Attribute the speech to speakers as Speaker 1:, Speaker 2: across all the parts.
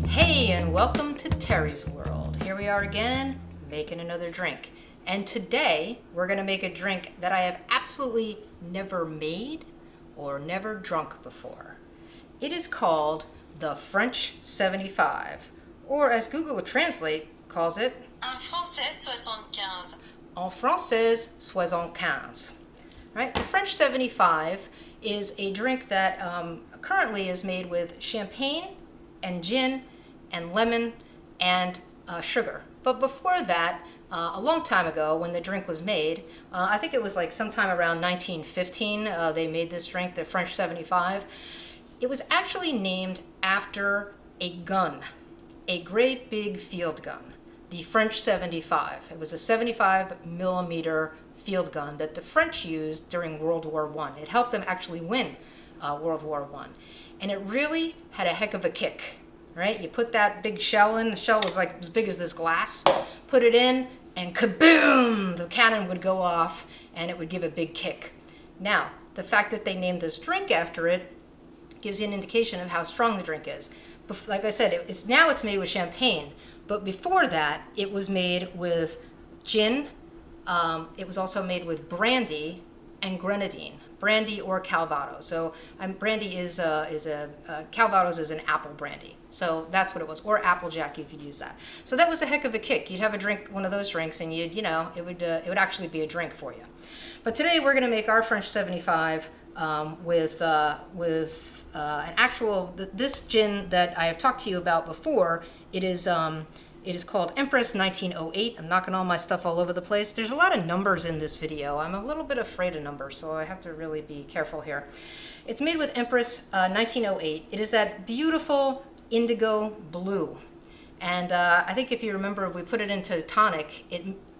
Speaker 1: Hey, and welcome to Terri's World. Here we are again, making another drink. And today, we're gonna make a drink that I have absolutely never made or never drunk before. It is called the French 75, or as Google Translate calls it,
Speaker 2: En français 75.
Speaker 1: En français 75. Right? The French 75 is a drink that currently is made with champagne and gin and lemon and sugar. But before that, a long time ago when the drink was made, I think it was like sometime around 1915, they made this drink, the French 75. It was actually named after a gun, a great big field gun, the French 75. It was a 75 millimeter field gun that the French used during World War I. It helped them actually win World War I. And it really had a heck of a kick, right? You put that big shell in, the shell was like as big as this glass, put it in, and kaboom, the cannon would go off and it would give a big kick. Now, the fact that they named this drink after it gives you an indication of how strong the drink is. Like I said, it's made with champagne, but before that, it was made with gin. It was also made with brandy and grenadine, brandy or Calvados. So brandy Calvados is an apple brandy. So that's what it was, or Applejack, you could use that. So that was a heck of a kick. You'd have a drink, one of those drinks, and it would actually be a drink for you. But today we're going to make our French 75 with an actual this gin that I have talked to you about before. It is called Empress 1908. I'm knocking all my stuff all over the place. There's a lot of numbers in this video. I'm a little bit afraid of numbers, so I have to really be careful here. It's made with Empress 1908. It is that beautiful indigo blue. And I think if you remember, if we put it into tonic,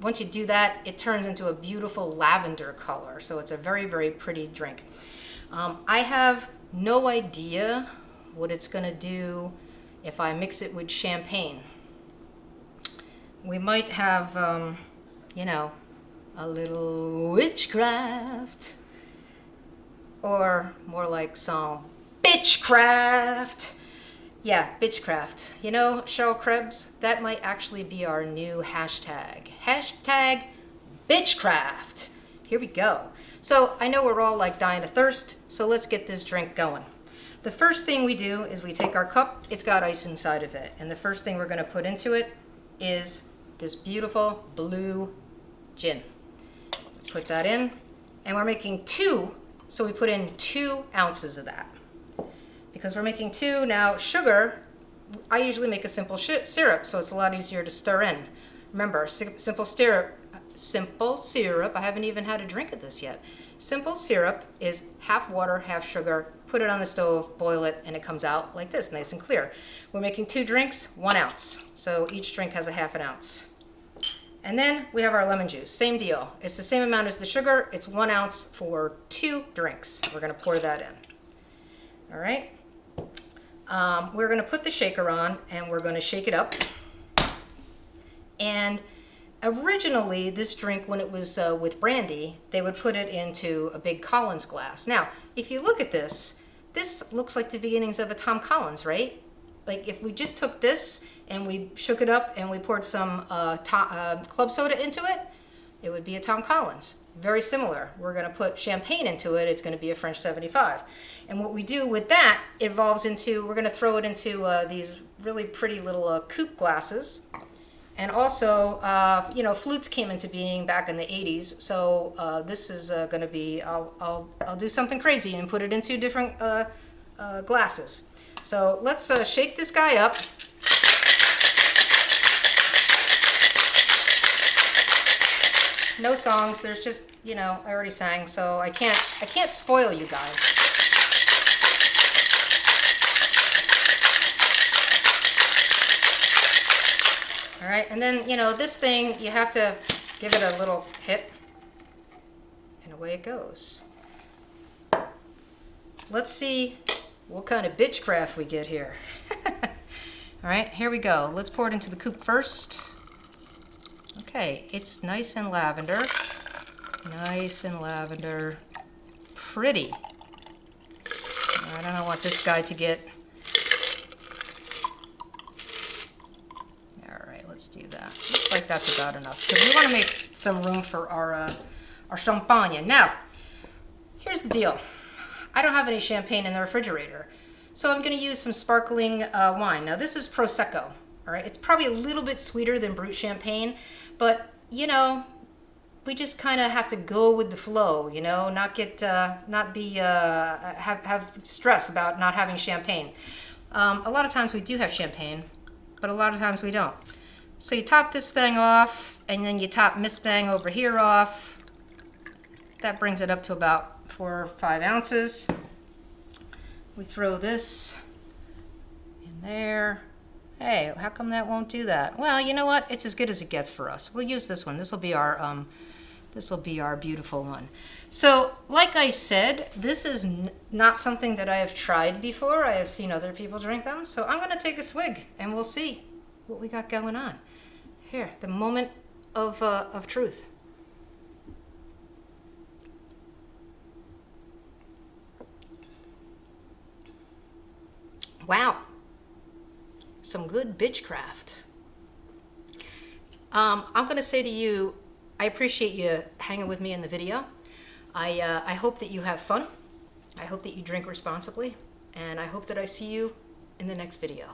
Speaker 1: once you do that, it turns into a beautiful lavender color. So it's a very, very pretty drink. I have no idea what it's gonna do if I mix it with champagne. We might have, a little witchcraft, or more like some bitchcraft. Yeah, bitchcraft. You know, Cheryl Krebs, that might actually be our new hashtag. Hashtag bitchcraft. Here we go. So I know we're all like dying of thirst, so let's get this drink going. The first thing we do is we take our cup, it's got ice inside of it, and the first thing we're gonna put into it is this beautiful blue gin. Put that in, and we're making 2, so we put in 2 ounces of that. Because we're making 2, now sugar, I usually make a simple syrup, so it's a lot easier to stir in. Remember, simple syrup, I haven't even had a drink of this yet. Simple syrup is half water, half sugar, put it on the stove, boil it, and it comes out like this, nice and clear. We're making 2 drinks, 1 ounce. So each drink has a half an ounce. And then we have our lemon juice, same deal. It's the same amount as the sugar, it's 1 ounce for 2 drinks. We're gonna pour that in. All right. We're gonna put the shaker on and we're gonna shake it up. And originally, this drink, when it was with brandy, they would put it into a big Collins glass. Now, if you look at this looks like the beginnings of a Tom Collins, right? Like if we just took this and we shook it up and we poured some club soda into it, it would be a Tom Collins. Very similar. We're gonna put champagne into it, it's gonna be a French 75. And what we do with that evolves into, we're gonna throw it into these really pretty little coupe glasses. And also, flutes came into being back in the 80s. So this is going to be, I'll do something crazy and put it into different glasses. So let's shake this guy up. No songs. There's just, I already sang, so I can't spoil you guys. All right, and then, this thing, you have to give it a little hit and a away it goes. Let's see what kind of bitchcraft we get here. All right, here we go. Let's pour it into the coupe first. Okay, it's nice and lavender. Nice and lavender. Pretty. All right, I don't want this guy to get... All right, let's do that. Looks like that's about enough, because we want to make some room for our champagne. Now, here's the deal. I don't have any champagne in the refrigerator, so I'm going to use some sparkling wine. Now, this is Prosecco, all right? It's probably a little bit sweeter than brut champagne, but, you know, we just kind of have to go with the flow, you know, not have stress about not having champagne. A lot of times we do have champagne, but a lot of times we don't. So you top this thing off, and then you top this thing over here off. That brings it up to about 4 or 5 ounces. We throw this in there. Hey, how come that won't do that? Well, you know what? It's as good as it gets for us. We'll use this one. This will be our beautiful one. So, like I said, this is not something that I have tried before. I have seen other people drink them. So I'm going to take a swig, and we'll see what we got going on. Here, the moment of truth. Wow, some good bitchcraft. I'm going to say to you, I appreciate you hanging with me in the video. I hope that you have fun. I hope that you drink responsibly. And I hope that I see you in the next video.